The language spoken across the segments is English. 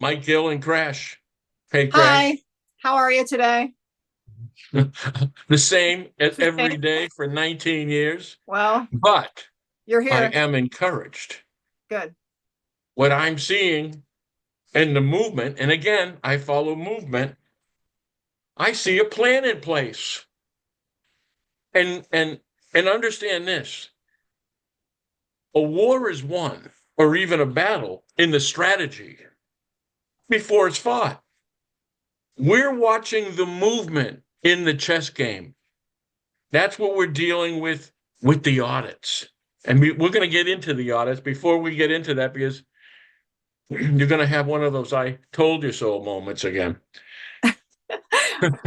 Mike, Gill, and Crash. Hey, Hi, Crash. how are you today? The same as every day for 19 years, Well, but you're I here. am encouraged. Good. What I'm seeing in the movement, and again, I follow movement, I see a plan in place. And understand this. A war is won, or even a battle, in the strategy before it's fought. We're watching the movement in the chess game. That's what we're dealing with the audits. And we're going to get into the audits before we get into that because you're going to have one of those I told you so moments again.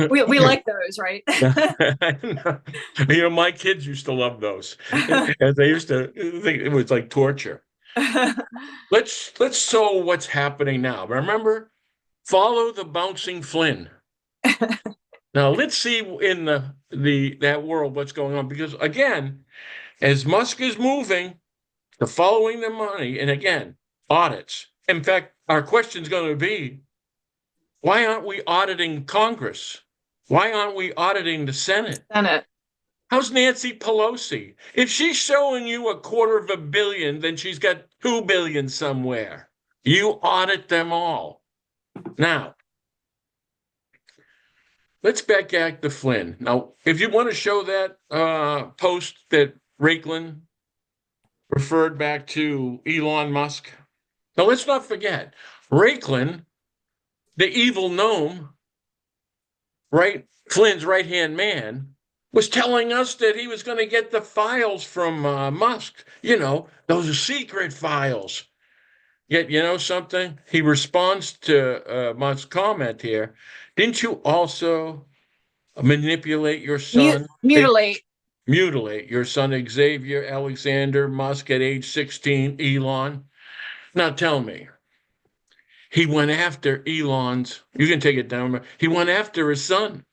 We like those, right? My kids used to love those. And they used to think it was like torture. Let's show what's happening now. Remember, follow the bouncing Flynn. Now let's see in the that world what's going on because again, as Musk is moving, the following the money, and again, audits. In fact, our question is going to be why aren't we auditing Congress? Why aren't we auditing the Senate? Senate. How's Nancy Pelosi? If she's showing you $250 million, then she's got 2 billion somewhere. You audit them all. Now, let's back back to Flynn. Now, if you want to show that post that Raiklen referred back to Elon Musk. Now, let's not forget, Raiklen, the evil gnome, right, Flynn's right-hand man, was telling us that he was going to get the files from Musk. Those are secret files. Yet, you know something? He responds to Musk's comment here. Didn't you also manipulate your son? Mutilate. Mutilate your son Xavier Alexander Musk at age 16, Elon. Now tell me, he went after Elon's, you can take it down, he went after his son.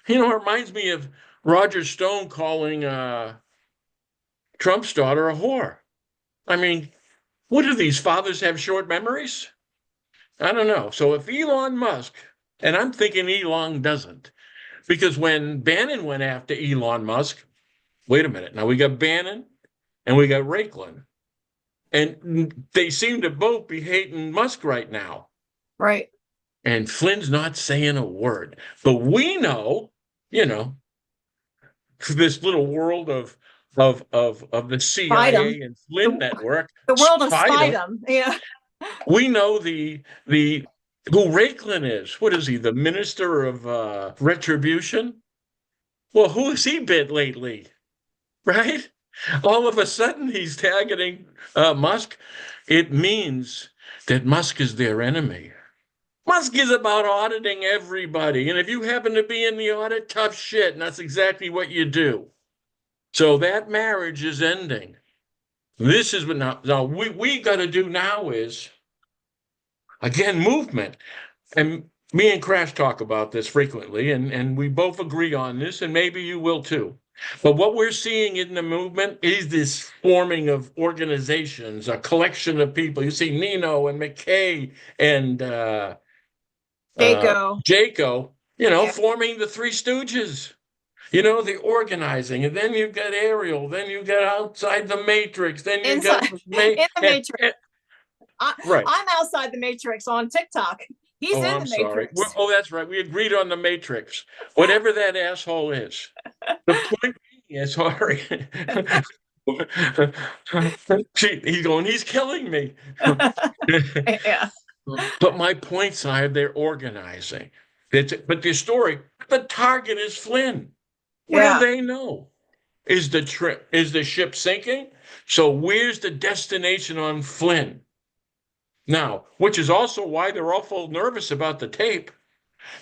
It reminds me of Roger Stone calling Trump's daughter a whore. I mean, what do these fathers have short memories? I don't know. So if Elon Musk, and I'm thinking Elon doesn't, because when Bannon went after Elon Musk, wait a minute, now we got Bannon and we got Raiklen. And they seem to both be hating Musk right now. Right. And Flynn's not saying a word. But we know, you know, this little world of the Spidem. CIA and Flynn The, network, the world of Spider, Spidem. Yeah. we know the who Raiklen is. What is he? The minister of retribution? Well, who has he been lately? Right? All of a sudden he's targeting Musk. It means that Musk is their enemy. Musk is about auditing everybody. And if you happen to be in the audit, tough shit. And that's exactly what you do. So that marriage is ending. This is what now we got to do now is, again, movement. And me and Crash talk about this frequently, and we both agree on this, and maybe you will too. But what we're seeing in the movement is this forming of organizations, a collection of people. You see Nino and McKay and uh, Daco. Jaco, Yeah. forming the Three Stooges. The organizing, and then you've got Ariel, then you got outside the Matrix, then you got Inside in the Matrix. right. I'm outside the Matrix on TikTok. He's Oh, in I'm the sorry. Matrix. Oh, that's right. We agreed on the Matrix, whatever that asshole is. The point being is, sorry. He's going. He's killing me. Yeah. But my points are they're organizing. But the story, the target is Flynn. What do Yeah. they know? Is the ship sinking? So where's the destination on Flynn? Now, which is also why they're awful nervous about the tape.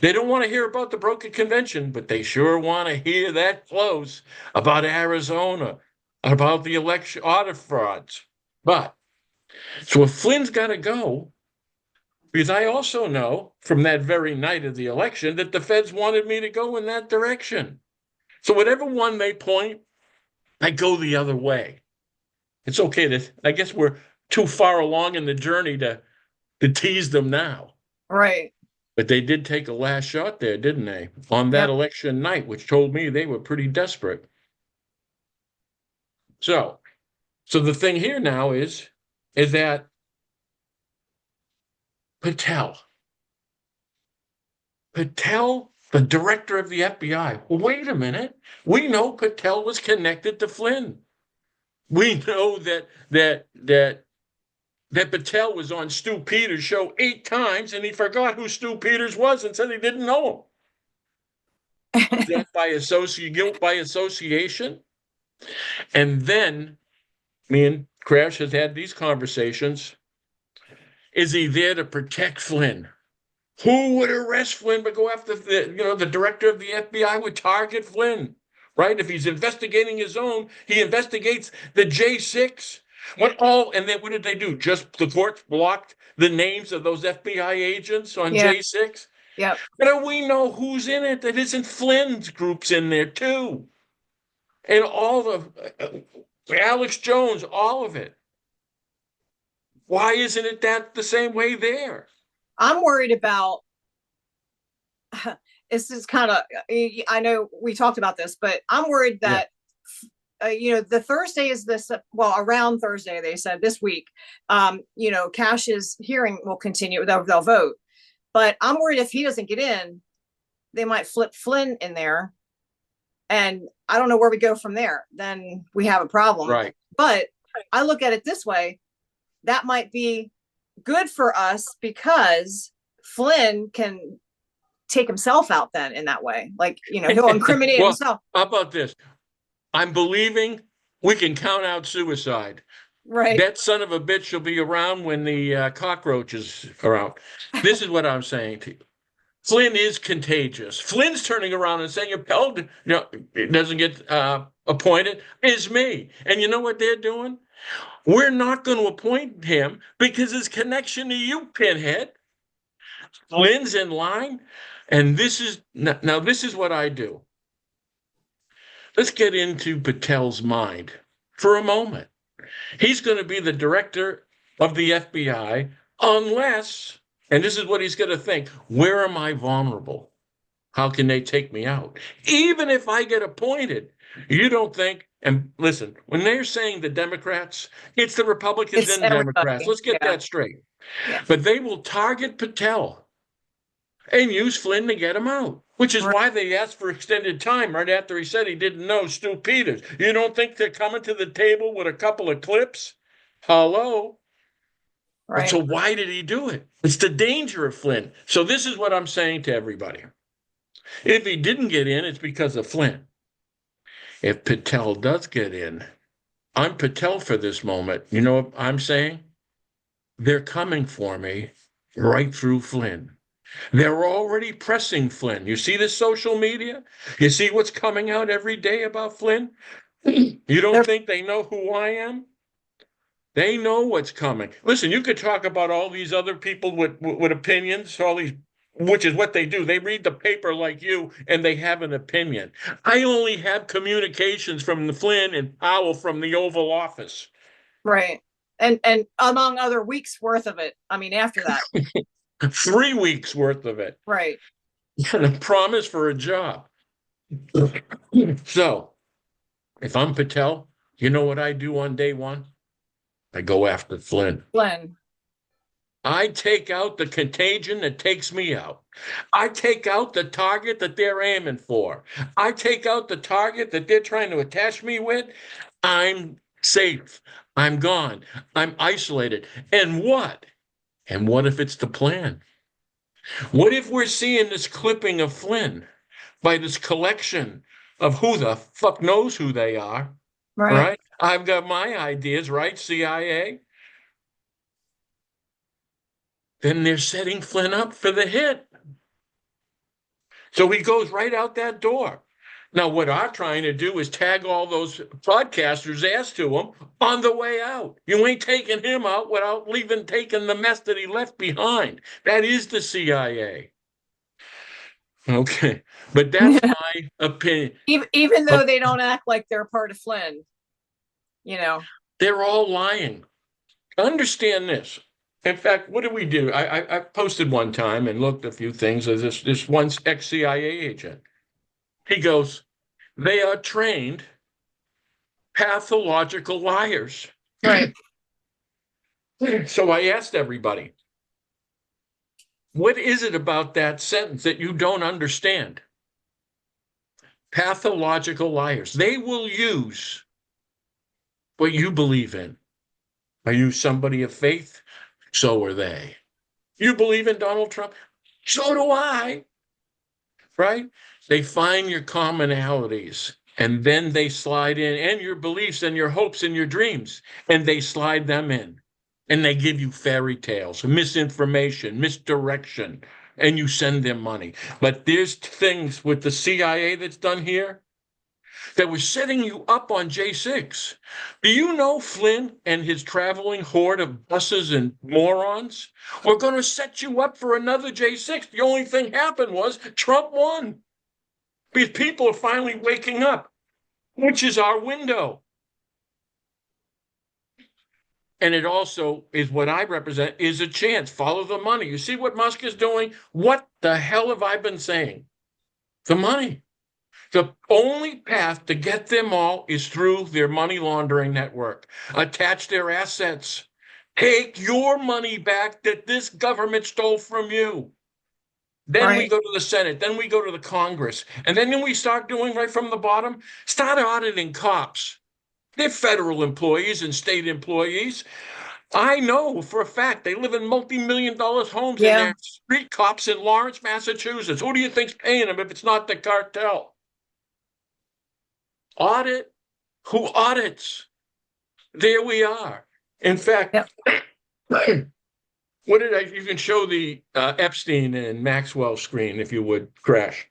They don't want to hear about the broken convention, but they sure want to hear that close about Arizona, about the election audit frauds. But so if Flynn's got to go, because I also know from that very night of the election that the feds wanted me to go in that direction. So whatever one they point, I go the other way. I guess we're too far along in the journey to tease them now. Right. But they did take a last shot there, didn't they? On that Yep. election night, which told me they were pretty desperate. So, so the thing here now is that Patel, Patel, the director of the FBI. Well, wait a minute. We know Patel was connected to Flynn. We know that Patel was on Stu Peters' show 8 times, and he forgot who Stu Peters was and said he didn't know him. Is that by guilt by association? And then me and Crash has had these conversations. Is he there to protect Flynn? Who would arrest Flynn but go after the director of the FBI would target Flynn, right? If he's investigating his own, he investigates the J6. And then what did they do? Just the courts blocked the names of those FBI agents on Yeah. J6? Yep. But we know who's in it that isn't Flynn's groups in there too. And all of Alex Jones, all of it. Why isn't it that the same way there? I'm worried about this is kind of, I know we talked about this, but I'm worried that the Thursday is this, well, around Thursday, they said this week, Cash's hearing will continue, they'll vote. But I'm worried if he doesn't get in, they might flip Flynn in there. And I don't know where we go from there. Then we have a problem. Right. But I look at it this way. That might be good for us because Flynn can take himself out then in that way. Like, he'll incriminate himself. How about this? I'm believing we can count out suicide. Right. That son of a bitch will be around when the cockroaches are out. This is what I'm saying to you. Flynn is contagious. Flynn's turning around and saying, if Pell doesn't get appointed, is me. And you know what they're doing? We're not going to appoint him because his connection to you, pinhead. Flynn's in line. And this is what I do. Let's get into Patel's mind for a moment. He's going to be the director of the FBI unless, and this is what he's going to think, where am I vulnerable? How can they take me out? Even if I get appointed, you don't think, and listen, when they're saying the Democrats, it's the Republicans and Democrats. Let's get that straight. Yeah. But they will target Patel and use Flynn to get him out, which is why they asked for extended time right after he said he didn't know Stu Peters. You don't think they're coming to the table with a couple of clips? Hello? Right. So why did he do it? It's the danger of Flynn. So this is what I'm saying to everybody. If he didn't get in, it's because of Flynn. If Patel does get in, I'm Patel for this moment. You know what I'm saying? They're coming for me right through Flynn. They're already pressing Flynn. You see the social media? You see what's coming out every day about Flynn? You don't think they know who I am? They know what's coming. Listen, you could talk about all these other people with opinions, which is what they do. They read the paper like you, and they have an opinion. I only have communications from the Flynn and Powell from the Oval Office. Right. And among other weeks worth of it. I mean, after that. 3 weeks worth of it. Right. And a promise for a job. So, if I'm Patel, you know what I do on day one? I go after Flynn. I take out the contagion that takes me out. I take out the target that they're aiming for. I take out the target that they're trying to attach me with. I'm safe. I'm gone. I'm isolated. And what? And what if it's the plan? What if we're seeing this clipping of Flynn by this collection of who the fuck knows who they are? Right? I've got my ideas, right? CIA. Then they're setting Flynn up for the hit. So he goes right out that door. Now, what I'm trying to do is tag all those broadcasters' ass to him on the way out. You ain't taking him out without taking the mess that he left behind. That is the CIA. Okay. But that's my opinion. Even though they don't act like they're part of Flynn, They're all lying. Understand this. In fact, what did we do? I posted one time and looked a few things. As this one ex-CIA agent. He goes, they are trained pathological liars. Right. So I asked everybody, what is it about that sentence that you don't understand? Pathological liars. They will use what you believe in. Are you somebody of faith? So are they. You believe in Donald Trump? So do I. Right? They find your commonalities and then they slide in, and your beliefs and your hopes and your dreams, and they slide them in. And they give you fairy tales, misinformation, misdirection, and you send them money. But there's things with the CIA that's done here that was setting you up on J6. Do you know Flynn and his traveling horde of buses and morons were going to set you up for another J6? The only thing happened was Trump won. Because people are finally waking up, which is our window. And it also is what I represent is a chance. Follow the money. You see what Musk is doing? What the hell have I been saying? The money. The only path to get them all is through their money laundering network. Attach their assets. Take your money back that this government stole from you. Then we go to the Senate. Then we go to the Congress. And then we start doing right from the bottom, start auditing cops. They're federal employees and state employees. I know for a fact they live in multi-million-dollar homes and they're street cops in Lawrence, Massachusetts. Who do you think's paying them if it's not the cartel? Audit who audits. There we are. In fact, what did I? You can show the Epstein and Maxwell screen if you would, Crash.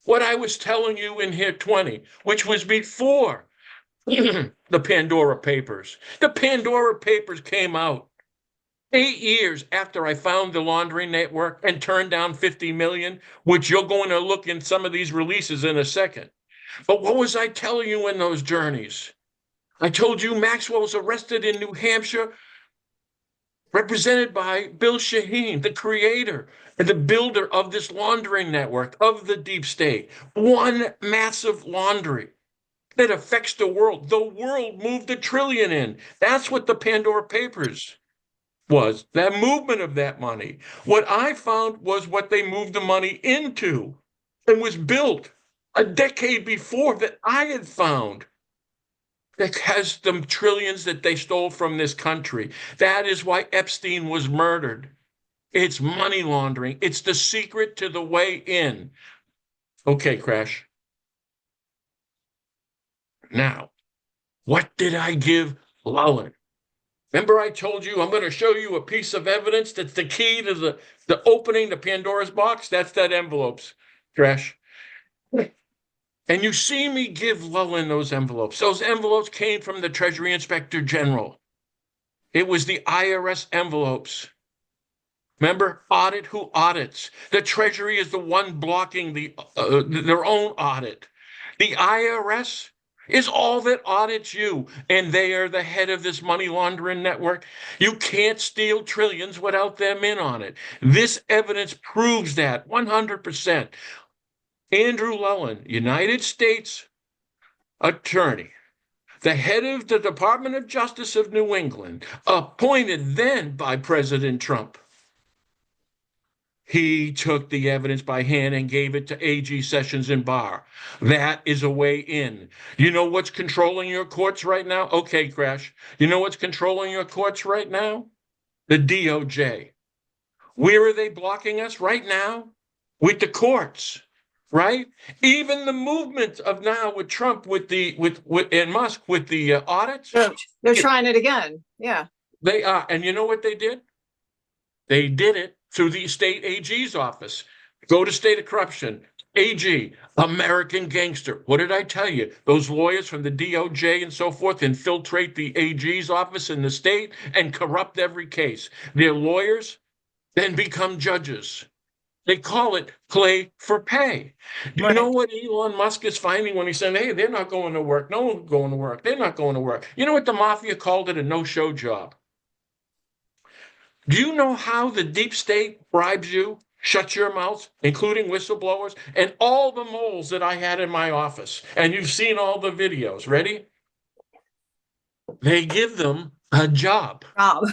What I was telling you in here 20, which was before the Pandora Papers. The Pandora Papers came out 8 years after I found the laundering network and turned down 50 million, which you're going to look in some of these releases in a second. But what was I telling you in those journeys? I told you Maxwell was arrested in New Hampshire, represented by Bill Shaheen, the creator and the builder of this laundering network of the deep state. One massive laundry that affects the world. The world moved $1 trillion in. That's what the Pandora Papers was, that movement of that money. What I found was what they moved the money into and was built a decade before that I had found that has the trillions that they stole from this country. That is why Epstein was murdered. It's money laundering. It's the secret to the way in. Okay, Crash. Now, what did I give Lullen? Remember I told you I'm going to show you a piece of evidence that's the key to the opening the Pandora's box? That's that envelopes, Crash. And you see me give Lullen those envelopes. Those envelopes came from the Treasury Inspector General. It was the IRS envelopes. Remember, Audit Who Audits. The Treasury is the one blocking their own audit. The IRS is all that audits you, and they are the head of this money laundering network. You can't steal trillions without them in on it. This evidence proves that 100%. Andrew Lullen, United States Attorney, the head of the Department of Justice of New England, appointed then by President Trump. He took the evidence by hand and gave it to AG Sessions and Barr. That is a way in. You know what's controlling your courts right now? Okay, Crash. You know what's controlling your courts right now? The DOJ. Where are they blocking us right now? With the courts, right? Even the movement of now with Trump, and Musk with the audits. They're trying it again. Yeah. They are. And you know what they did? They did it through the state AG's office. Go to state of corruption. AG, American gangster. What did I tell you? Those lawyers from the DOJ and so forth infiltrate the AG's office in the state and corrupt every case. Their lawyers then become judges. They call it play for pay. Do you know what Elon Musk is finding when he's saying, hey, they're not going to work. No one's going to work. They're not going to work. You know what the mafia called it? A no-show job. Do you know how the deep state bribes you? Shut your mouth, including whistleblowers and all the moles that I had in my office. And you've seen all the videos. Ready? They give them a job.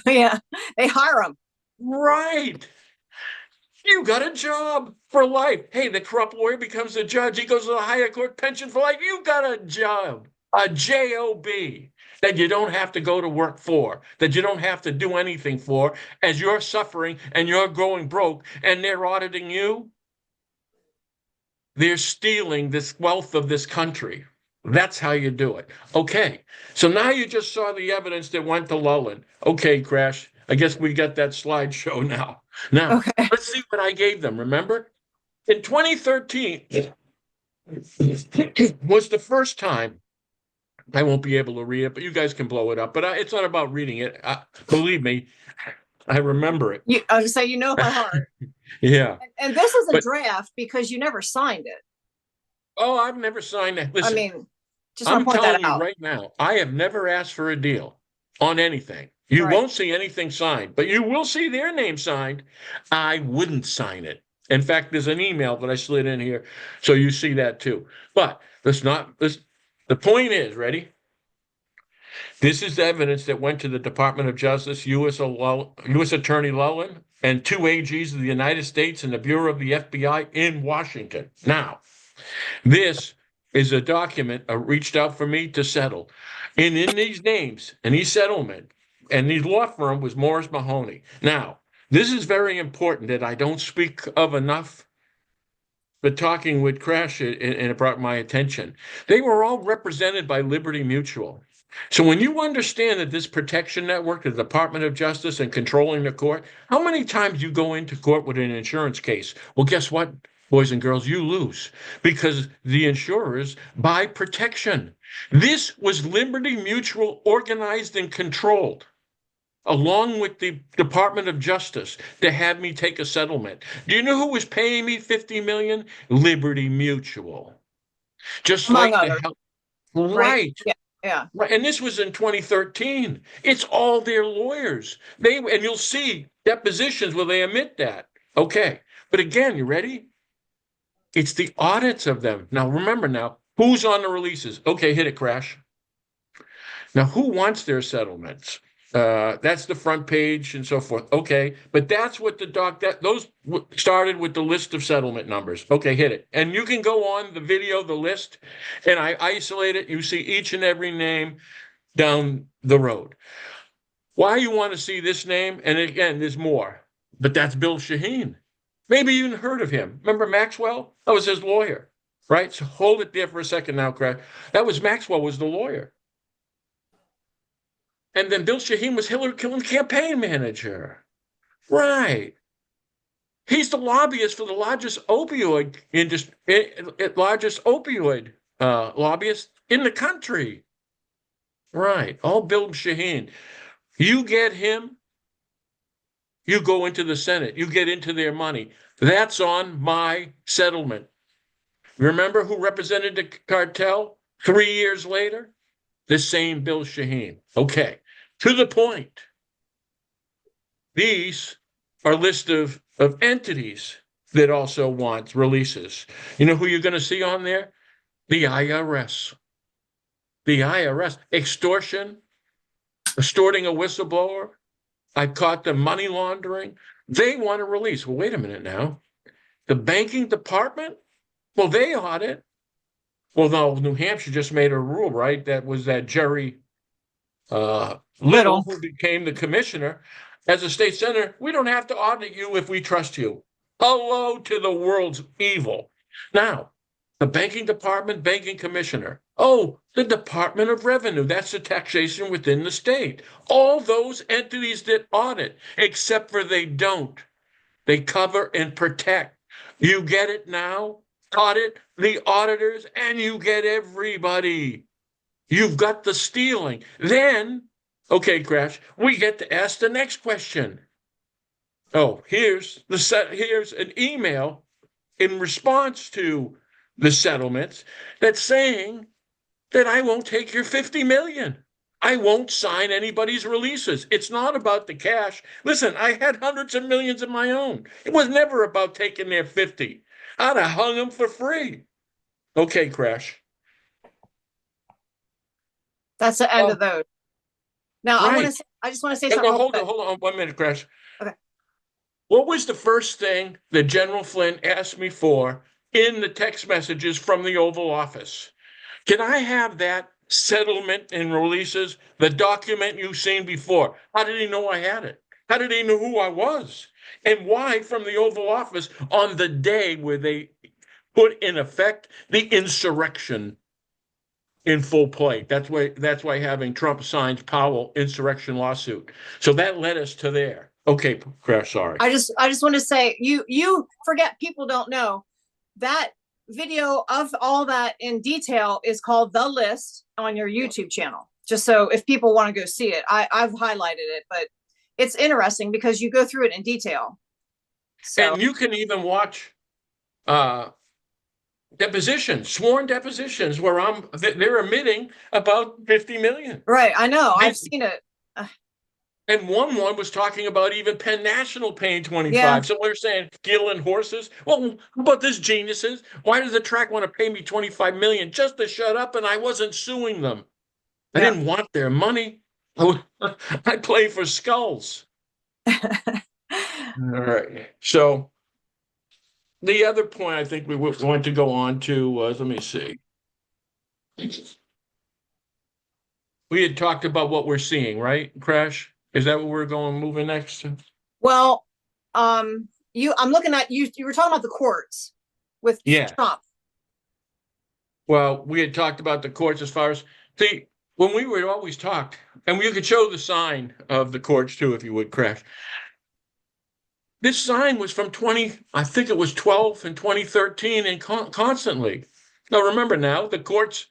Yeah, they hire them. Right. You got a job for life. Hey, the corrupt lawyer becomes a judge. He goes to the higher court, pension for life. You got a job, a job that you don't have to go to work for, that you don't have to do anything for, as you're suffering and you're going broke and they're auditing you. They're stealing this wealth of this country. That's how you do it. Okay. So now you just saw the evidence that went to Lullen. Okay, Crash. I guess we got that slideshow now. Now, Okay. let's see what I gave them. Remember? In 2013 was the first time. I won't be able to read it, but you guys can blow it up. But it's not about reading it. Believe me, I remember it. I was say you know by heart. Yeah. And this is a But draft because you never signed it. oh, I've never signed that. Listen, I mean, just want I'm to point that telling you out. right now, I have never asked for a deal on anything. You Right. won't see anything signed, but you will see their name signed. I wouldn't sign it. In fact, there's an email that I slid in here, so you see that too. But let's not. The point is, ready? This is evidence that went to the Department of Justice, U.S. Attorney Lullen, and two AGs of the United States and the Bureau of the FBI in Washington. Now, this is a document reached out for me to settle. And in these names and these settlement and these law firm was Morris Mahoney. Now, this is very important that I don't speak of enough, but talking with Crash, and it brought my attention. They were all represented by Liberty Mutual. So when you understand that this protection network, the Department of Justice and controlling the court, how many times you go into court with an insurance case? Well, guess what, boys and girls, you lose because the insurers buy protection. This was Liberty Mutual organized and controlled, along with the Department of Justice, to have me take a settlement. Do you know who was paying me $50 million? Liberty Mutual. Just Among like the others, help. right? Right. Yeah. Yeah. Right. And this was in 2013. It's all their lawyers. And you'll see depositions where they admit that. Okay. But again, you ready? It's the audits of them. Now, remember now, who's on the releases? Okay, hit it, Crash. Now, who wants their settlements? That's the front page and so forth. Okay, but that's what those started with the list of settlement numbers. Okay, hit it. And you can go on the video, the list, and I isolate it. You see each and every name down the road. Why you want to see this name? And again, there's more, but that's Bill Shaheen. Maybe you even heard of him. Remember Maxwell? That was his lawyer, right? So hold it there for a second now, Craig. That was Maxwell was the lawyer. And then Bill Shaheen was Hillary Clinton's campaign manager. Right. He's the lobbyist for the largest opioid industry, largest opioid lobbyist in the country. Right. All Bill Shaheen. You get him, you go into the Senate, you get into their money. That's on my settlement. Remember who represented the cartel 3 years later? The same Bill Shaheen. Okay. To the point. These are a list of entities that also want releases. You know who you're going to see on there? The IRS. The IRS. Extortion, extorting a whistleblower. I caught them money laundering. They want to release. Well, wait a minute now. The banking department? Well, they audit. Well, no, New Hampshire just made a rule, right? That was that Jerry Little, who became the commissioner. As a state senator, we don't have to audit you if we trust you. Hello to the world's evil. Now, the banking department, banking commissioner. Oh, the Department of Revenue. That's the taxation within the state. All those entities that audit, except for they don't. They cover and protect. You get it now? Audit the auditors, and you get everybody. You've got the stealing. Then, okay, Crash, we get to ask the next question. Oh, here's an email in response to the settlements that's saying that I won't take your $50 million. I won't sign anybody's releases. It's not about the cash. Listen, I had hundreds of millions of my own. It was never about taking their 50. I'd have hung them for free. Okay, Crash. That's the end Oh, of those. Now right. I just want to say No, something real hold quick. on, hold on 1 minute, Crash. Okay. What was the first thing that General Flynn asked me for in the text messages from the Oval Office? Can I have that settlement and releases, the document you've seen before? How did he know I had it? How did he know who I was? And why from the Oval Office on the day where they put in effect the insurrection in full play? That's why having Trump signs Powell insurrection lawsuit. So that led us to there. Okay, Crash, sorry. I just want to say you forget, people don't know that video of all that in detail is called The List on your YouTube channel. Just so if people want to go see it, I've highlighted it, but it's interesting because you go through it in detail. So And you can even watch uh depositions, sworn depositions where they're admitting about 50 million. right, I know, And, I've seen it. and one was talking about even Penn National paying Yeah, 25. So we're saying Gill and horses. Well, how about this geniuses? Why does the track want to pay me 25 million just to shut up? And I wasn't suing them. I yeah. didn't want their money. I play for skulls. All right. So the other point I think we were going to go on to was, let me see. We had talked about what we're seeing, right, Crash? Is that what we're going moving next? Well, I'm looking at you. You were talking about the courts with Yeah. Trump. Well, we had talked about the courts as far as see when we would always talk, and you could show the sign of the courts too, if you would, Crash. This sign was from 20, I think it was 12 and 2013, and constantly. Now remember now, the courts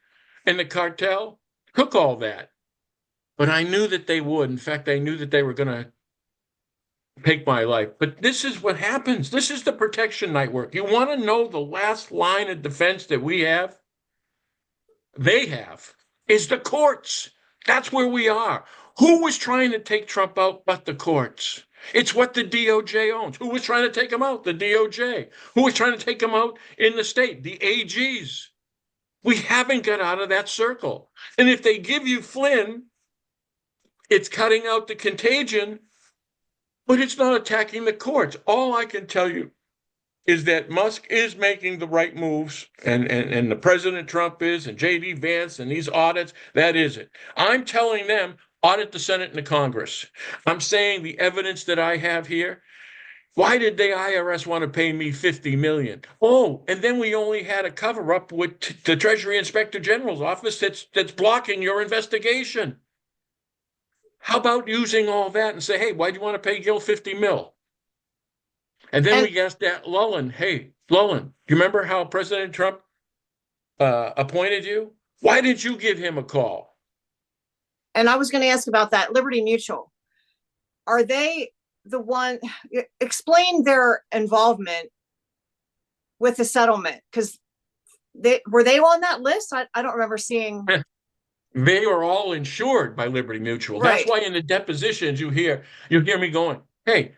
and the cartel took all that. But I knew that they would. In fact, I knew that they were going to take my life. But this is what happens. This is the protection network. You want to know the last line of defense that we have? They have is the courts. That's where we are. Who was trying to take Trump out but the courts? It's what the DOJ owns. Who was trying to take him out? The DOJ. Who was trying to take him out in the state? The AGs. We haven't got out of that circle. And if they give you Flynn, it's cutting out the contagion, but it's not attacking the courts. All I can tell you is that Musk is making the right moves, and the President Trump is, and J.D. Vance, and these audits, that is it. I'm telling them, audit the Senate and the Congress. I'm saying the evidence that I have here. Why did the IRS want to pay me 50 million? Oh, and then we only had a cover up with the Treasury Inspector General's office that's blocking your investigation. How about using all that and say, hey, why do you want to pay Gill 50 mil? And then And we asked that Lullen, hey, Lullen, you remember how President Trump appointed you? Why didn't you give him a call? and I was going to ask about that Liberty Mutual. Are they the one? Explain their involvement with the settlement, because they on that list. I don't remember seeing. They are all insured by Liberty Mutual. That's Right. why in the depositions you hear me going, hey,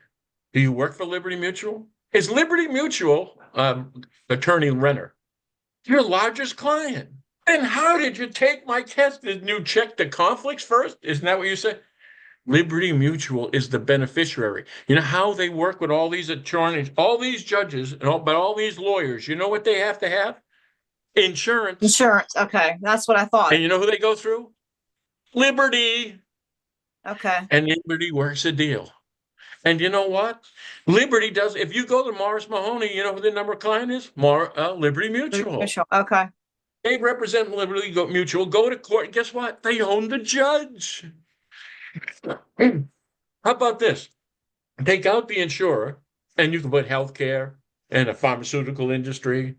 do you work for Liberty Mutual? Is Liberty Mutual, Attorney Renner, your largest client? And how did you take my test? Did you check the conflicts first? Isn't that what you said? Liberty Mutual is the beneficiary. You know how they work with all these attorneys, all these judges, but all these lawyers. You know what they have to have? Insurance. Insurance. Okay, that's what I thought. And you know who they go through? Liberty. Okay. And Liberty works a deal. And you know what? Liberty does. If you go to Morris Mahoney, you know who the number client is? Liberty Mutual. Okay. They represent Liberty Mutual. Go to court. And guess what? They own the judge. How about this? Take out the insurer, and you can put healthcare and a pharmaceutical industry,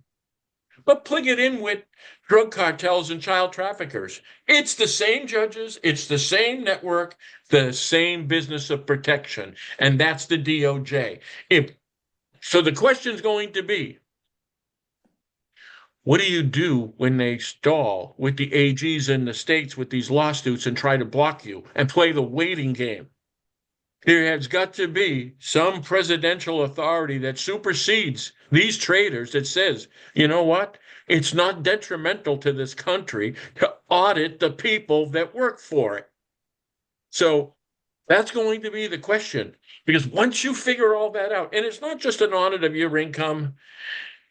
but plug it in with drug cartels and child traffickers. It's the same judges, it's the same network, the same business of protection, and that's the DOJ. So the question is going to be, what do you do when they stall with the AGs in the states with these lawsuits and try to block you and play the waiting game? There has got to be some presidential authority that supersedes these traders that says, you know what? It's not detrimental to this country to audit the people that work for it. So that's going to be the question. Because once you figure all that out, and it's not just an audit of your income,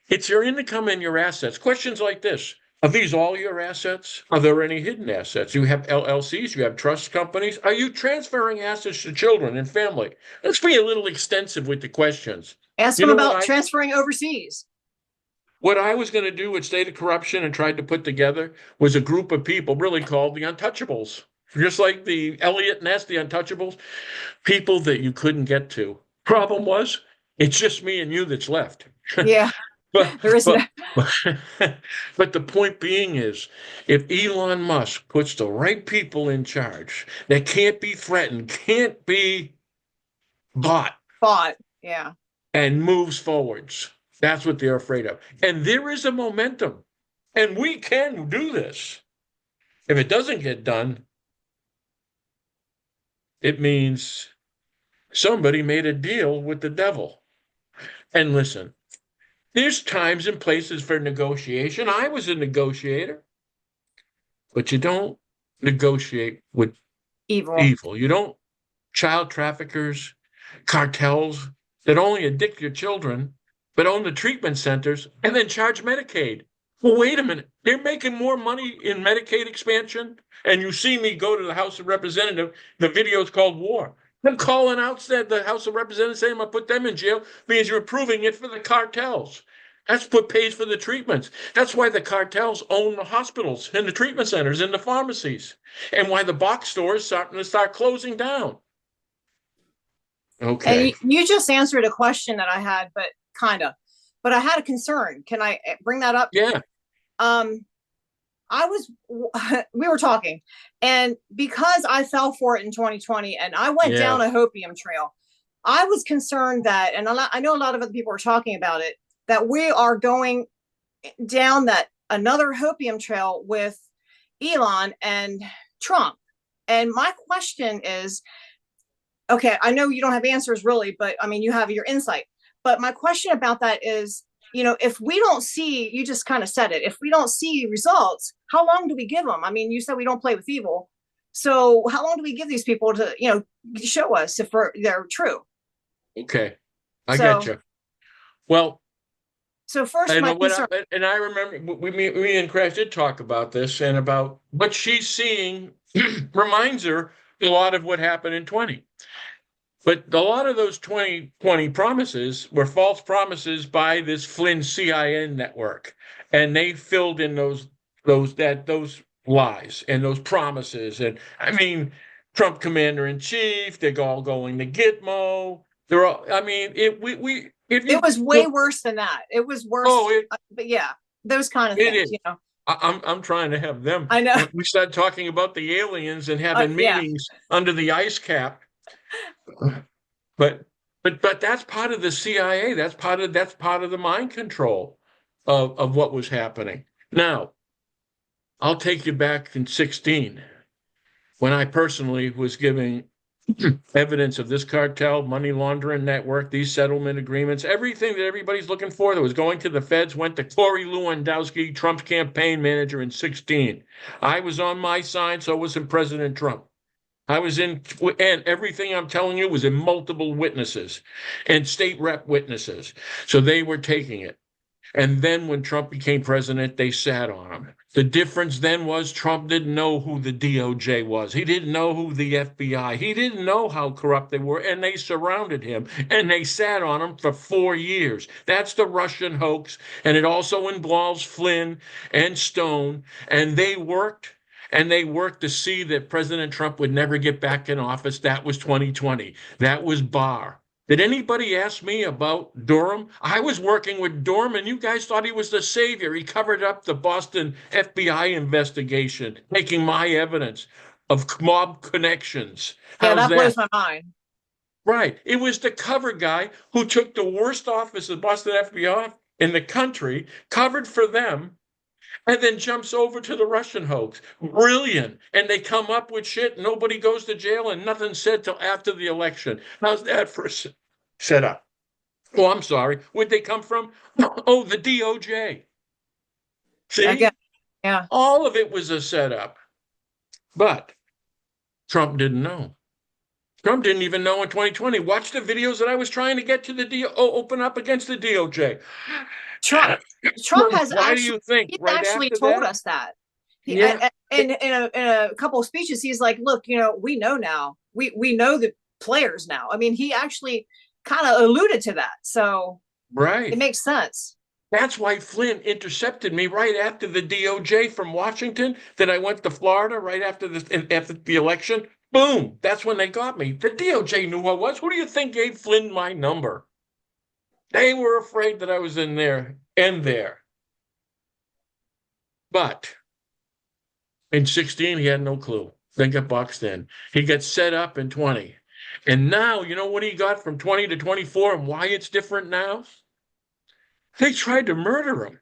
it's your income and your assets. Questions like this: are these all your assets? Are there any hidden assets? You have LLCs, you have trust companies. Are you transferring assets to children and family? Let's be a little extensive with the questions. Ask You them know about transferring overseas. what I was going to do with State of Corruption and tried to put together was a group of people really called the Untouchables. Just like the Elliot Ness, the Untouchables, people that you couldn't get to. Problem was, it's just me and you that's left. Yeah, But there is no. but but the point being is, if Elon Musk puts the right people in charge that can't be threatened, can't be bought, Thought. Yeah. and moves forwards, that's what they're afraid of. And there is a momentum, and we can do this. If it doesn't get done, it means somebody made a deal with the devil. And listen, there's times and places for negotiation. I was a negotiator, but you don't negotiate with Evil. evil. You don't child traffickers, cartels that only addict your children, but own the treatment centers and then charge Medicaid. Well, wait a minute. They're making more money in Medicaid expansion. And you see me go to the House of Representatives. The video is called War. I'm calling out the House of Representatives saying I'm going to put them in jail because you're approving it for the cartels. That's what pays for the treatments. That's why the cartels own the hospitals and the treatment centers and the pharmacies, and why the box stores starting to start closing down. Okay. And you just answered a question that I had, but kind of. But I had a concern. Can I bring that up? Yeah. We were talking, and because I fell for it in 2020 and I went down a hopium trail, I was concerned that, and I know a lot of other people are talking about it, that we are going down that another hopium trail with Elon and Trump. And my question is, okay, I know you don't have answers really, but I mean, you have your insight. But my question about that is, if we don't see, you just kind of said it, if we don't see results, how long do we give them? I mean, you said we don't play with evil. So how long do we give these people to, show us if they're true? Okay. I get you. Well, so first, I remember me and Crash did talk about this, and about what she's seeing reminds her a lot of what happened in 20. But a lot of those 2020 promises were false promises by this Flynn CIA network, and they filled in those lies and those promises. And I mean, Trump commander in chief, they're all going to Gitmo. They're all. I mean, it was way worse than that. It was worse. But yeah, those kind of things. I'm trying to have them. I know. We start talking about the aliens and having meetings under the ice cap. But that's part of the CIA. That's part of the mind control of what was happening. Now, I'll take you back in 2016, when I personally was giving evidence of this cartel, money laundering network, these settlement agreements, everything that everybody's looking for that was going to the feds went to Corey Lewandowski, Trump's campaign manager, in 2016. I was on my side, so was President Trump. I was in, and everything I'm telling you was in multiple witnesses and state rep witnesses. So they were taking it. And then when Trump became president, they sat on him. The difference then was Trump didn't know who the DOJ was. He didn't know who the FBI. He didn't know how corrupt they were. And they surrounded him and they sat on him for 4 years. That's the Russian hoax. And it also involves Flynn and Stone. And they worked. And they worked to see that President Trump would never get back in office. That was 2020. That was Barr. Did anybody ask me about Durham? I was working with Durham, and you guys thought he was the savior. He covered up the Boston FBI investigation, taking my evidence of mob connections. Yeah, that blows my mind. Right. It was the cover guy who took the worst office of Boston FBI in the country, covered for them, and then jumps over to the Russian hoax. Brilliant. And they come up with shit. Nobody goes to jail and nothing's said till after the election. How's that for a setup? Oh, I'm sorry. Where'd they come from? Oh, the DOJ. See? Again, yeah. All of it was a setup. But Trump didn't know. Trump didn't even know in 2020. Watch the videos that I was trying to get to the open up against the DOJ. Trump has Why do actually, you think he's right actually after told that? us that. Yeah. In a couple of speeches, he's like, look, we know now. We know the players now. I mean, he actually kind of alluded to that. So Right. it makes sense. That's why Flynn intercepted me right after the DOJ from Washington. Then I went to Florida right after the election. Boom. That's when they got me. The DOJ knew who I was. Who do you think gave Flynn my number? They were afraid that I was in there and there. But in 16, he had no clue. Then got boxed in. He got set up in 20. And now, you know what he got from 20 to 24 and why it's different now? They tried to murder him.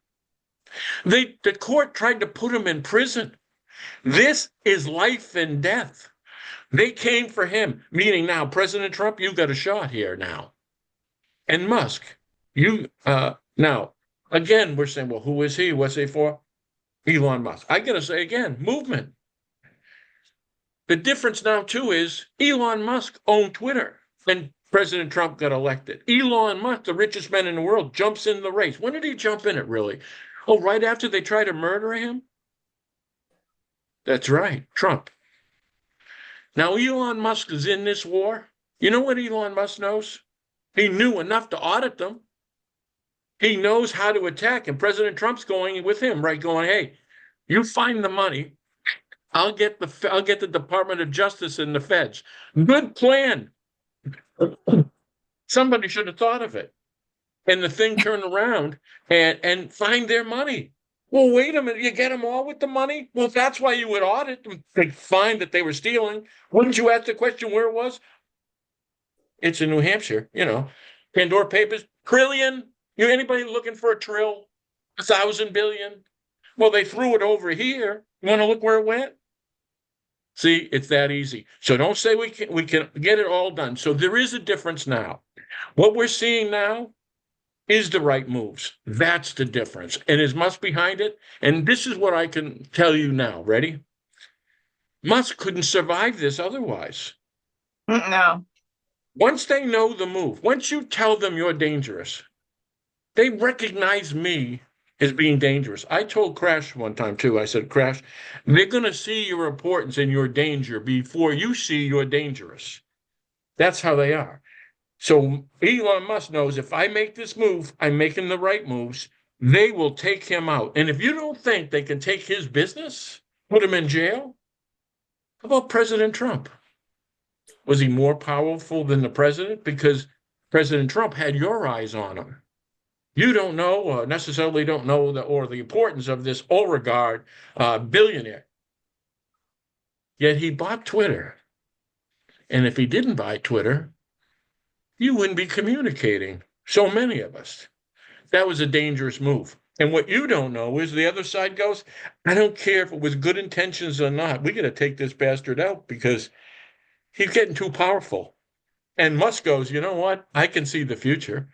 The court tried to put him in prison. This is life and death. They came for him, meaning now, President Trump, you got a shot here now. And Musk, now, again, we're saying, well, who is he? What's he for? Elon Musk. I got to say again, movement. The difference now, too, is Elon Musk owned Twitter and President Trump got elected. Elon Musk, the richest man in the world, jumps in the race. When did he jump in it, really? Oh, right after they tried to murder him? That's right, Trump. Now, Elon Musk is in this war. You know what Elon Musk knows? He knew enough to audit them. He knows how to attack, and President Trump's going with him, right? Going, hey, you find the money. I'll get the Department of Justice and the feds. Good plan. Somebody should have thought of it. And the thing turned around and find their money. Well, wait a minute. You get them all with the money? Well, that's why you would audit. They find that they were stealing. Wouldn't you ask the question where it was? It's in New Hampshire, Pandora Papers, trillion. Anybody looking for a trill? 1,000 billion? Well, they threw it over here. You want to look where it went? See, it's that easy. So don't say we can get it all done. So there is a difference now. What we're seeing now is the right moves. That's the difference. And is Musk behind it? And this is what I can tell you now. Ready? Musk couldn't survive this otherwise. No. Once they know the move, once you tell them you're dangerous, they recognize me as being dangerous. I told Crash one time too, I said, Crash, they're going to see your importance and your danger before you see you're dangerous. That's how they are. So Elon Musk knows if I make this move, I'm making the right moves. They will take him out. And if you don't think they can take his business, put him in jail, how about President Trump? Was he more powerful than the president? Because President Trump had your eyes on him. You don't know, or necessarily don't know, the importance of this oligarch billionaire. Yet he bought Twitter. And if he didn't buy Twitter, you wouldn't be communicating. So many of us. That was a dangerous move. And what you don't know is the other side goes, I don't care if it was good intentions or not. We got to take this bastard out because he's getting too powerful. And Musk goes, you know what? I can see the future.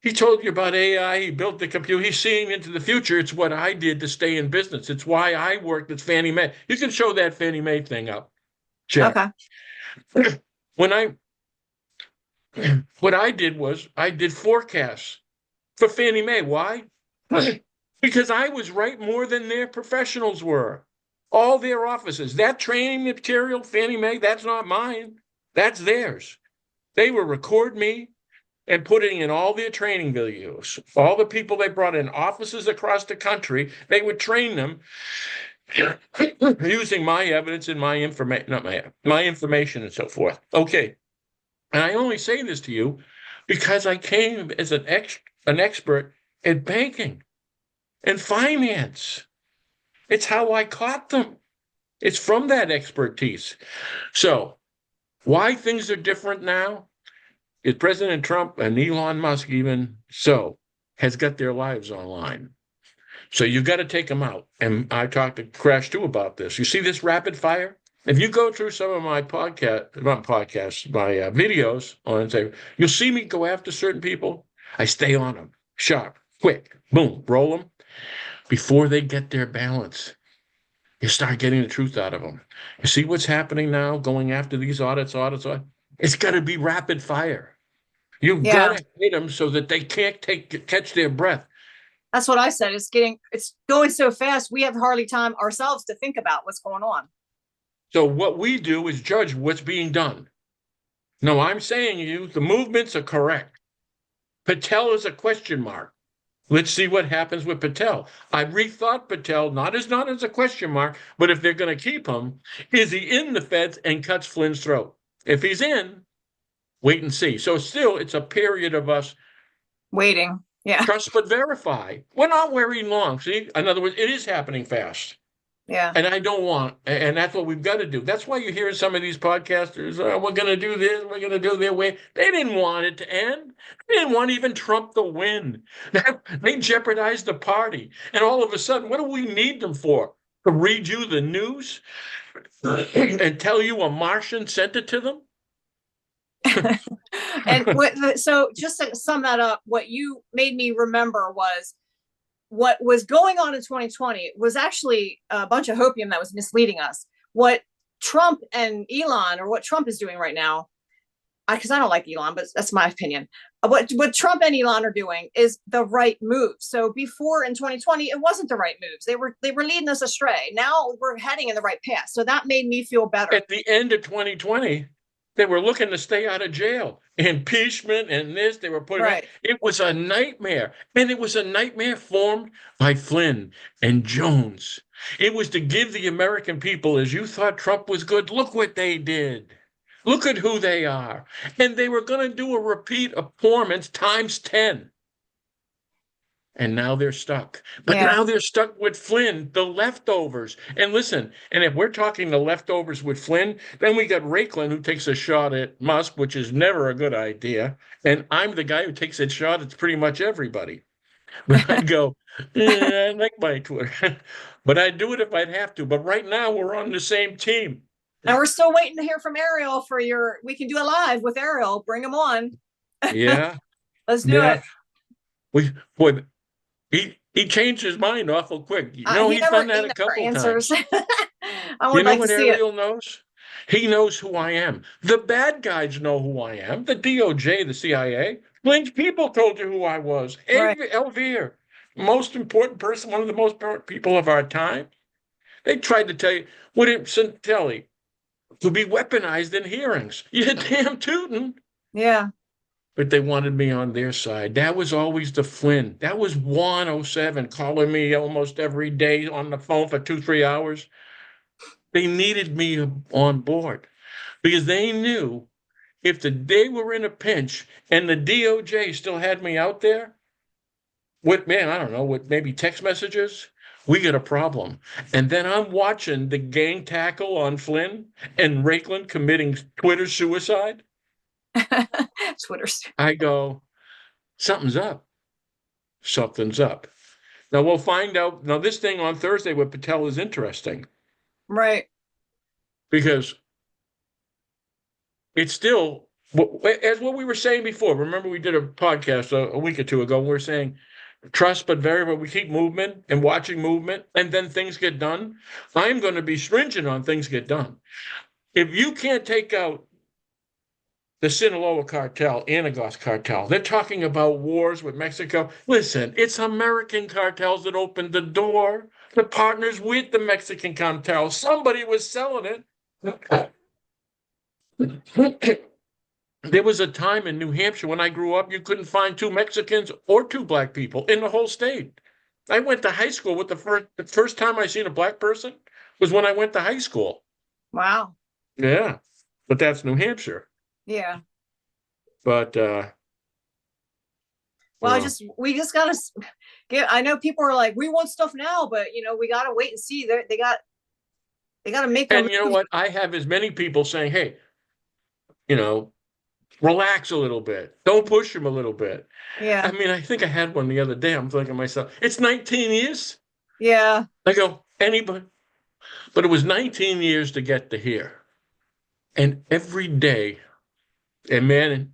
He told you about AI. He built the computer. He's seeing into the future. It's what I did to stay in business. It's why I worked at Fannie Mae. You can show that Fannie Mae thing up, Jack. Okay. What I did was I did forecasts for Fannie Mae. Why? Because I was right more than their professionals were. All their offices. That training material, Fannie Mae, that's not mine. That's theirs. They would record me and putting in all their training videos. All the people they brought in, offices across the country, they would train them using my evidence and my information, not my information and so forth. Okay. And I only say this to you because I came as an expert in banking and finance. It's how I caught them. It's from that expertise. So why things are different now? Is President Trump and Elon Musk even so has got their lives online. So you got to take them out. And I talked to Crash too about this. You see this rapid fire? If you go through some of my not podcasts, my videos on, say, you'll see me go after certain people. I stay on them, sharp, quick, boom, roll them before they get their balance. You start getting the truth out of them. You see what's happening now, going after these audits. It's got to be rapid fire. You've got Yeah, to hit them so that they can't catch their breath. that's what I said. It's going so fast. We have hardly time ourselves to think about what's going on. So what we do is judge what's being done. No, I'm saying the movements are correct. Patel is a question mark. Let's see what happens with Patel. I rethought Patel not as a question mark, but if they're going to keep him, is he in the feds and cuts Flynn's throat? If he's in, wait and see. So still, it's a period of us Waiting. Yeah. trust but verify. We're not waiting long. See, in other words, it is happening fast. Yeah. And I don't want, and that's what we've got to do. That's why you hear some of these podcasters, we're going to do this, we're going to do their way. They didn't want it to end. They didn't want even Trump to win. They jeopardized the party. And all of a sudden, what do we need them for? To read you the news and tell you a Martian sent it to them? So just to sum that up, what you made me remember was what was going on in 2020 was actually a bunch of hopium that was misleading us. What Trump and Elon, or what Trump is doing right now, because I don't like Elon, but that's my opinion. What Trump and Elon are doing is the right move. So before in 2020, it wasn't the right moves. They were leading us astray. Now we're heading in the right path. So that made me feel better. At the end of 2020, they were looking to stay out of jail. Impeachment and this, they were putting right. It was a nightmare. And it was a nightmare formed by Flynn and Jones. It was to give the American people, as you thought Trump was good, look what they did. Look at who they are. And they were going to do a repeat performance times 10. And now they're stuck. But now they're stuck with Flynn, the leftovers. And listen, and if we're talking the leftovers with Flynn, then we got Raiklin, who takes a shot at Musk, which is never a good idea. And I'm the guy who takes a shot at pretty much everybody. But I'd go, I like my Twitter. But I'd do it if I'd have to. But right now, we're on the same team. And we're still waiting to hear from Ariel for we can do a live with Ariel. Bring him on. Yeah. Let's do it. He changed his mind awful quick. He's done that a couple times. I would like to see Ariel knows? He knows who I am. The bad guys know who I am. The DOJ, the CIA. Flynn's people told you who I was. Right. Elvire, most important person, one of the most important people of our time. They tried to tell you, what it Santelli, to be weaponized in hearings. You're damn tootin'. Yeah. But they wanted me on their side. That was always the Flynn. That was 107 calling me almost every day on the phone for 2-3 hours. They needed me on board because they knew if they were in a pinch and the DOJ still had me out there with, I don't know, with maybe text messages, we got a problem. And then I'm watching the gang tackle on Flynn and Raiklin committing Twitter suicide. Twitter's. I go, something's up. Something's up. Now we'll find out. Now this thing on Thursday with Patel is interesting. Right. Because it's still, as what we were saying before. Remember we did a podcast a week or two ago. And we were saying, trust but verify. We keep movement and watching movement, and then things get done. I'm going to be stringent on things get done. If you can't take out the Sinaloa cartel, Anagos cartel. They're talking about wars with Mexico. Listen, it's American cartels that opened the door. The partners with the Mexican cartel. Somebody was selling it. There was a time in New Hampshire when I grew up, you couldn't find 2 Mexicans or 2 black people in the whole state. I went to high school with the first time I seen a black person was when I went to high school. Wow. Yeah, but that's New Hampshire. Yeah. But we just gotta get. I know people are like, we want stuff now, but we gotta wait and see. They gotta make. And you know what? I have as many people saying, "Hey, Relax a little bit. Don't push him a little bit. I Yeah. mean, I think I had one the other day. I'm thinking to myself, it's 19 years. Yeah. I go, anybody, but it was 19 years to get to here. And every day, and man,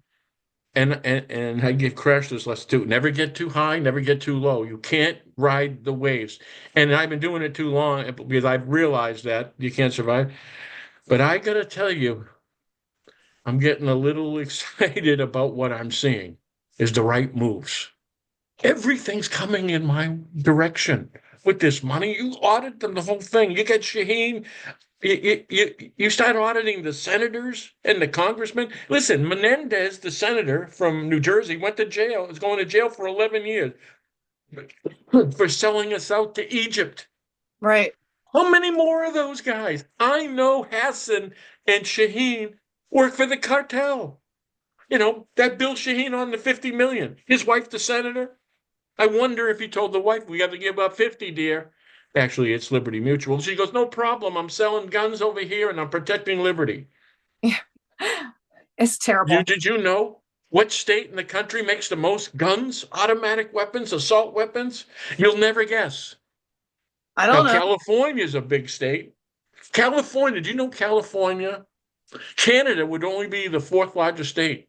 and I give Crash this lesson too. Never get too high, never get too low. You can't ride the waves. And I've been doing it too long because I've realized that you can't survive. But I gotta tell you, I'm getting a little excited about what I'm seeing is the right moves. Everything's coming in my direction with this money. You audit them, the whole thing. You get Shaheen. You start auditing the senators and the congressmen. Listen, Menendez, the senator from New Jersey, went to jail, is going to jail for 11 years for selling us out to Egypt. Right. How many more of those guys? I know Hassan and Shaheen work for the cartel. You know, that Bill Shaheen on the 50 million, his wife, the senator. I wonder if he told the wife, we got to give up 50, dear. Actually, it's Liberty Mutual. She goes, no problem. I'm selling guns over here and I'm protecting liberty. Yeah. It's terrible. Did you know what state in the country makes the most guns, automatic weapons, assault weapons? You'll never guess. I Now, don't know. California is a big state. California, do you know California? Canada would only be the fourth largest state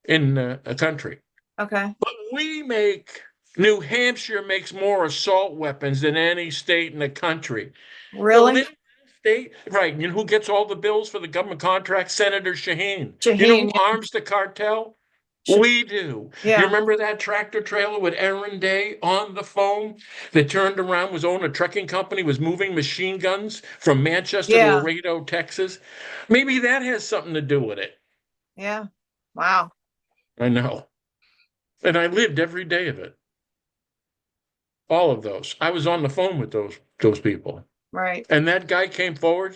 in a country. Okay. But New Hampshire makes more assault weapons than any state in the country. So Really? this state, right? You know who gets all the bills for the government contract? Senator Shaheen. You know Shaheen. who arms the cartel? Yeah. We do. You Yeah. remember that tractor trailer with Aaron Day on the phone that turned around, was owning a trucking company, was moving machine guns from Manchester to Yeah. Laredo, Texas? Maybe that has something to do with it. Yeah. Wow. I know. And I lived every day of it. All of those. I was on the phone with those people. Right. And that guy came forward,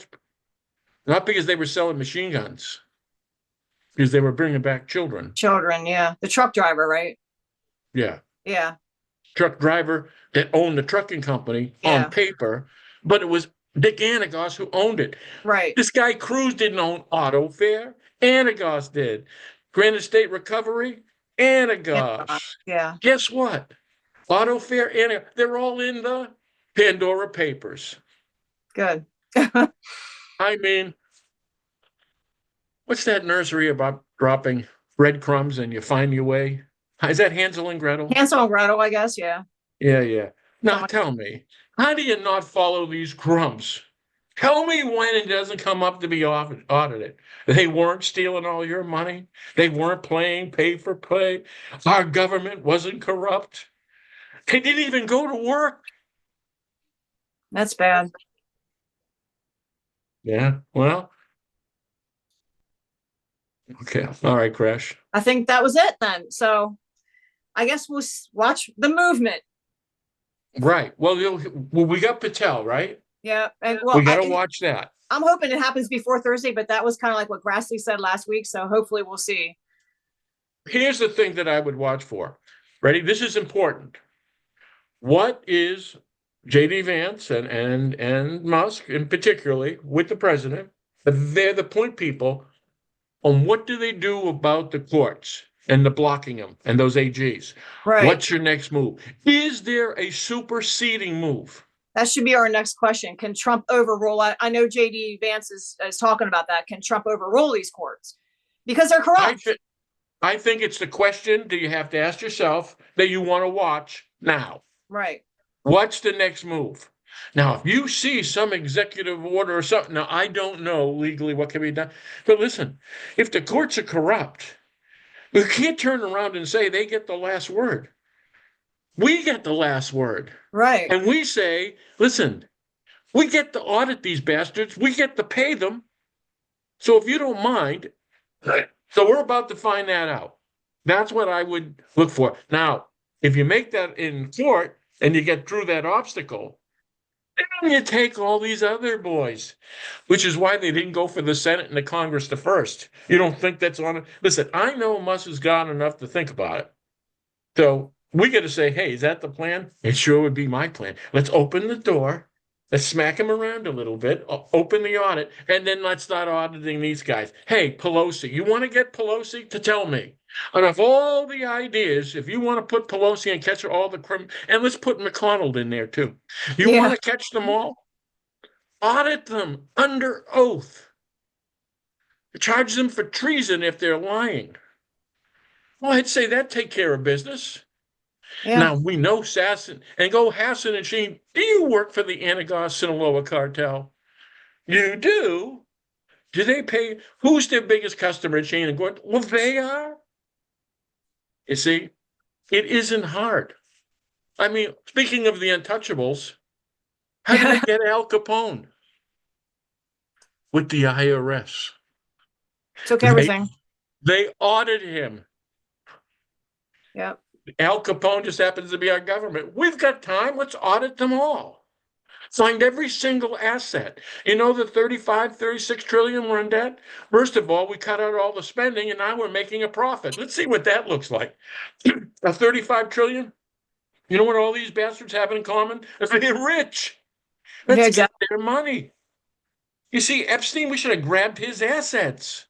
not because they were selling machine guns, because they were bringing back children. Children. Yeah. The truck driver, right? Yeah. Yeah. Truck driver that owned the trucking company Yeah. on paper, but it was Dick Anagos who owned it. Right. This guy Cruz didn't own Auto Fair. Anagos did. Granite State Recovery, Yeah. Anagos. Yeah. Guess what? Auto Fair, they're all in the Pandora Papers. Good. I mean, what's that nursery about dropping breadcrumbs and you find your way? Is that Hansel and Gretel? Hansel and Gretel, I guess. Yeah. Yeah, yeah. Now Someone- tell me, how do you not follow these crumbs? Tell me when it doesn't come up to be audited. They weren't stealing all your money. They weren't playing pay for play. Our government wasn't corrupt. They didn't even go to work. That's bad. Yeah, well, okay. All right, Crash. I think that was it then. So I guess we'll watch the movement. Right. Well, we got Patel, right? Yeah. And well, We got to watch that. I'm hoping it happens before Thursday, but that was kind of like what Grassley said last week. So hopefully we'll see. Here's the thing that I would watch for. Ready? This is important. What is JD Vance and Musk, in particularly with the president? They're the point people on what do they do about the courts and the blocking them and those AGs. Right. What's your next move? Is there a superseding move? That should be our next question. Can Trump overrule? I know JD Vance is talking about that. Can Trump overrule these courts? Because they're corrupt. I think it's the question that you have to ask yourself that you want to watch now. Right. What's the next move? Now, if you see some executive order or something, now I don't know legally what can be done. But listen, if the courts are corrupt, you can't turn around and say they get the last word. We get the last word. Right. And we say, listen, we get to audit these bastards. We get to pay them. So if you don't mind, so we're about to find that out. That's what I would look for. Now, if you make that in court and you get through that obstacle, then you take all these other boys, which is why they didn't go for the Senate and the Congress the first. You don't think that's on it? Listen, I know Musk has got enough to think about it. So we got to say, hey, is that the plan? It sure would be my plan. Let's open the door Let's smack him around a little bit, open the audit, and then let's start auditing these guys. Hey, Pelosi, you want to get Pelosi to tell me? And of all the ideas, if you want to put Pelosi and catch all the and let's put McConnell in there too. You want Yeah. to catch them all? Audit them under oath. Charge them for treason if they're lying. Well, I'd say that take care of business. Yeah. Now we know Sasson and go Hassan and Sheen. Do you work for the Anagos Sinaloa cartel? You do. Do they pay? Who's their biggest customer at Sheen and Gordon? Well, they are. You see, it isn't hard. I mean, speaking of the untouchables, how did they get Al Capone? With the IRS. Took They, everything. they audited him. Yep. Al Capone just happens to be our government. We've got time. Let's audit them all. Find every single asset. You know, the 35, 36 trillion we're in debt. First of all, we cut out all the spending and now we're making a profit. Let's see what that looks like. A 35 trillion. You know what all these bastards have in common? They're rich. Yeah, Let's get exactly. their money. You see, Epstein, we should have grabbed his assets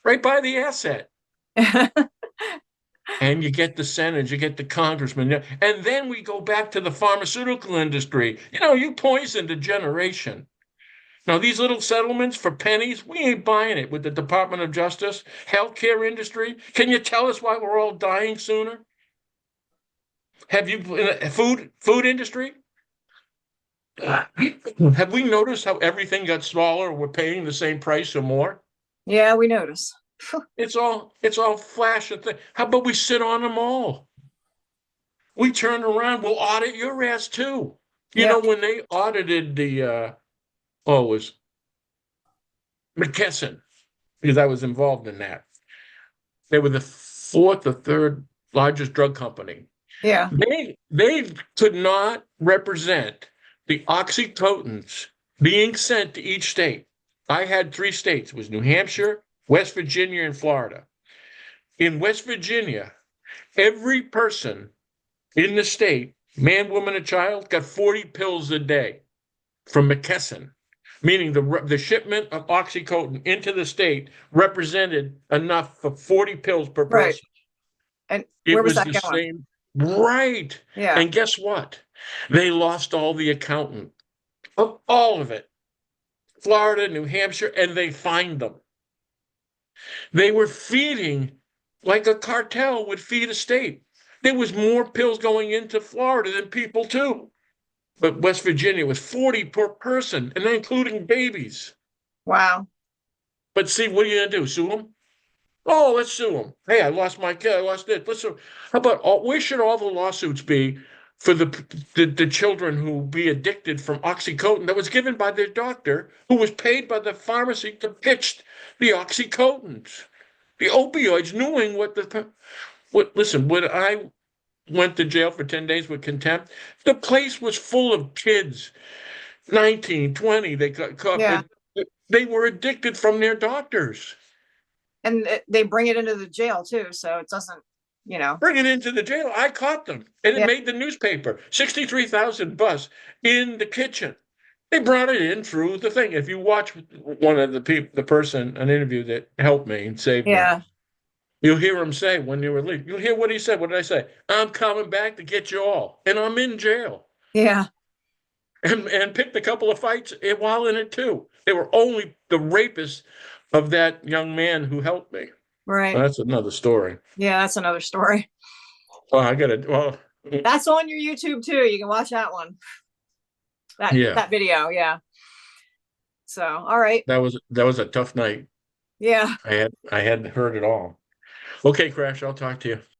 right by the asset. And you get the senators, you get the congressmen. And then we go back to the pharmaceutical industry. You know, you poisoned a generation. Now, these little settlements for pennies, we ain't buying it with the Department of Justice, healthcare industry. Can you tell us why we're all dying sooner? Have you, food industry? Have we noticed how everything got smaller? We're paying the same price or more? Yeah, we notice. It's all flash and thing. How about we sit on them all? We turn around, we'll audit your ass too. You know, Yep. when they audited it was McKesson, because I was involved in that. They were the fourth or third largest drug company. Yeah. They could not represent the oxycodons being sent to each state. I had 3 states. It was New Hampshire, West Virginia, and Florida. In West Virginia, every person in the state, man, woman, and child, got 40 pills a day from McKesson, meaning the shipment of oxycodone into the state represented enough for 40 pills per Right. person. And It where was was that the going? same. Right. Yeah. And guess what? They lost all the accountant of all of it. Florida, New Hampshire, and they fined them. They were feeding like a cartel would feed a state. There was more pills going into Florida than people too. But West Virginia was 40 per person, and then including babies. Wow. But see, what are you going to do? Sue them? Oh, let's sue them. Hey, I lost my kid. I lost it. Let's sue. How about where should all the lawsuits be for the children who be addicted from oxycodone that was given by their doctor, who was paid by the pharmacy to pitch the oxycodons, the opioids, knowing what? Listen, when I went to jail for 10 days with contempt, the place was full of kids, 19, 20. They got caught, Yeah. but they were addicted from their doctors. And they bring it into the jail too, so it doesn't, Bring it into the jail. I caught them, and it Yeah. made the newspaper. 63,000 bus in the kitchen. They brought it in through the thing. If you watch one of the person, an interview that helped me and saved me, Yeah. you'll hear him say when they were leaving. You'll hear what he said. What did I say? I'm coming back to get you all, and I'm in jail. Yeah. And picked a couple of fights while in it too. They were only the rapists of that young man who helped me. Right. Well, that's another story. Yeah, that's another story. Well, I gotta. Well, That's on your YouTube too. You can watch that one. That video. Yeah. So, all right. that was a tough night. Yeah. I hadn't heard it all. Okay, Crash. I'll talk to you.